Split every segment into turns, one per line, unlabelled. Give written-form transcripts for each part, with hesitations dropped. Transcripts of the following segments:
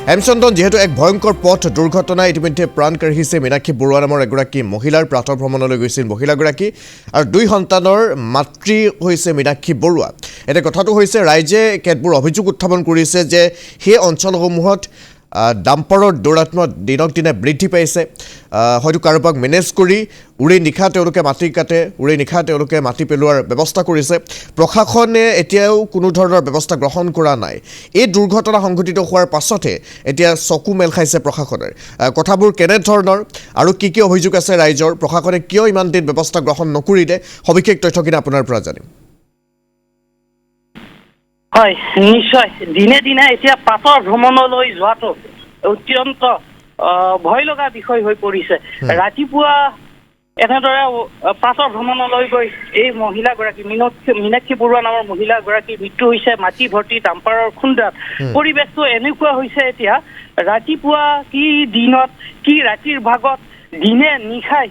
হেমচন্দন যেহেতু এক ভয়ঙ্কৰ পথ দুৰ্ঘটনা ইতিমধ্যে প্ৰাণ কাঢ়িছে মীনাক্ষী বৰুৱা নামৰ এগৰাকী মহিলাৰ প্ৰাতঃ ভ্ৰমণলৈ গৈছিল মহিলাগৰাকী আৰু 2 সন্তানৰ মাতৃ হৈছে মীনাক্ষী বৰুৱা। এতিয়া কথাটো হৈছে ৰাইজে কেতবোৰ অভিযোগ উত্থাপন কৰিছে যে সেই অঞ্চলসমূহত ডাম্পাৰৰ দৌৰাত্ম্য দিনক দিনে বৃদ্ধি পাইছে। হয়তো কাৰোবাক মেনেজ কৰি উৰি নিশা তেওঁলোকে মাটি কাটে, উৰি নিশা তেওঁলোকে মাটি পেলোৱাৰ ব্যৱস্থা কৰিছে। প্ৰশাসনে এতিয়াও কোনো ধৰণৰ ব্যৱস্থা গ্ৰহণ কৰা নাই। এই দুৰ্ঘটনা সংঘটিত হোৱাৰ পাছতে এতিয়া চকু মেল খাইছে প্ৰশাসনৰ। কথাবোৰ কেনেধৰণৰ আৰু কি অভিযোগ আছে ৰাইজৰ, প্ৰশাসনে কিয় ইমান দিন ব্যৱস্থা গ্ৰহণ নকৰিলে, সবিশেষ তথ্যখিনি আপোনাৰ পৰা জানিম।
হয়, নিশ্চয় দিনে দিনে এতিয়া প্ৰাতঃ ভ্ৰমণলৈ যোৱাটো অত্যন্ত ভয় লগা বিষয় হৈ পৰিছে। ৰাতিপুৱা এনেদৰে প্ৰাতঃ ভ্ৰমণলৈ গৈ এই মহিলাগৰাকী মীনাক্ষী বৰুৱা নামৰ মহিলাগৰাকীৰ মৃত্যু হৈছে মাটি ভৰ্তি ডাম্পাৰৰ খুন্দাত। পৰিৱেশটো এনেকুৱা হৈছে এতিয়া ৰাতিপুৱা কি দিনত কি ৰাতিৰ ভাগত দিনে নিশাই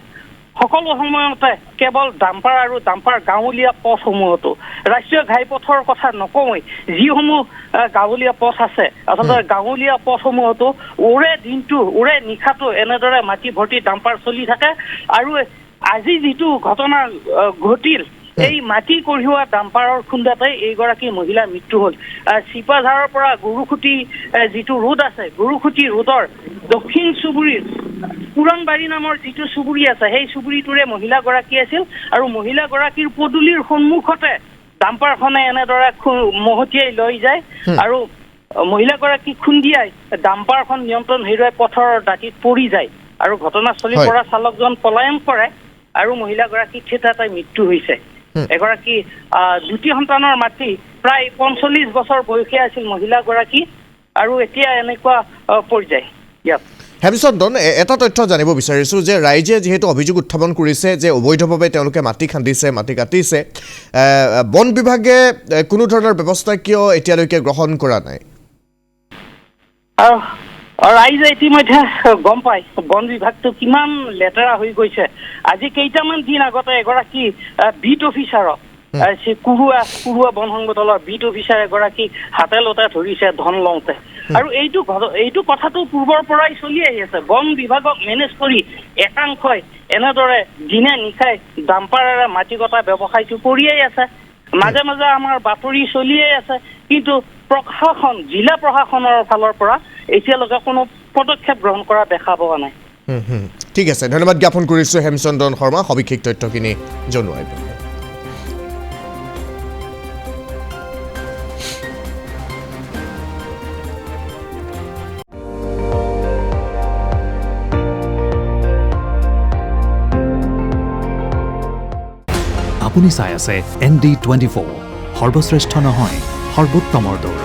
সকলো সময়তে কেৱল ডাম্পাৰ আৰু ডাম্পাৰ গাঁৱলীয়া পথসমূহতো। ৰাষ্ট্ৰীয় ঘাইপথৰ কথা নকওঁৱেই, যিসমূহ গাঁৱলীয়া পথ আছে আচলতে গাঁৱলীয়া পথসমূহতো ওৰে দিনটো ওৰে নিশাটো এনেদৰে মাটি ভৰ্তি ডাম্পাৰ চলি থাকে। আৰু আজি যিটো ঘটনা ঘটিল এই মাটি কঢ়িওৱা ডাম্পাৰৰ খুন্দাতে এইগৰাকী মহিলাৰ মৃত্যু হ'ল। চিপাঝাৰৰ পৰা গৰুখুটি যিটো ৰোড আছে, গৰুখুটি ৰোডৰ দক্ষিণ চুবুৰীৰ পুৰণবাৰী নামৰ যিটো চুবুৰী আছে সেই চুবুৰীটোৰে মহিলাগৰাকী আছিল আৰু মহিলাগৰাকীৰ পদূলিৰ সন্মুখতে ডাম্পাৰখনে এনেদৰে মহতিয়াই লৈ যায় আৰু মহিলাগৰাকীক খুন্দিয়াই ডাম্পাৰখন নিয়ন্ত্ৰণ হেৰুৱাই পথৰ দাঁতিত পৰি যায় আৰু ঘটনাস্থলীৰ পৰা চালকজন পলায়ন কৰে আৰু মহিলাগৰাকীৰ থিতাতে মৃত্যু হৈছে। এগৰাকী 2টি সন্তানৰ মাতৃ, প্ৰায় 45 বছৰ বয়সীয়া আছিল মহিলাগৰাকী আৰু এতিয়া এনেকুৱা পৰ্যায়।
হেমচন্দন, এটা তথ্য জানিব বিচাৰিছোঁ যে ৰাইজে যিহেতু অভিযোগ উত্থাপন কৰিছে যে অবৈধভাৱে তেওঁলোকে মাটি খান্দিছে, মাটি কাটিছে, বন বিভাগে কোনো ধৰণৰ ব্যৱস্থা কিয় এতিয়ালৈকে গ্ৰহণ কৰা নাই?
ৰাইজে ইতিমধ্যে গম পায় বন বিভাগটো কিমান লেতেৰা হৈ গৈছে। আজি কেইটামান দিন আগতে এগৰাকী বিট অফিচাৰক কুৰুৱা বন সংগঠনৰ বিট অফিচাৰ এগৰাকী হাতে লতে ধৰিছে ধন লওঁতে। আৰু এইটো কথাটো পূৰ্বৰ পৰাই চলি আহি আছে। বন বিভাগক মেনেজ কৰি একাংশই এনেদৰে দিনে নিশাই ডাম্পাৰেৰে মাটি কটা ব্যৱসায়টো কৰিয়েই আছে। মাজে মাজে আমাৰ বাতৰি চলিয়েই আছে, কিন্তু প্ৰশাসন জিলা প্ৰশাসনৰ ফালৰ পৰা এতিয়ালৈকে কোনো পদক্ষেপ গ্ৰহণ কৰা দেখা পোৱা নাই।
ঠিক আছে, ধন্যবাদ জ্ঞাপন কৰিছোঁ হেমচন্দন শৰ্মা সবিশেষ তথ্যখিনি জনোৱাৰ বাবে।
আপুনি চাই আছে ND24, সৰ্বশ্ৰেষ্ঠ নহয় সৰ্বোত্তমৰ দৌৰ।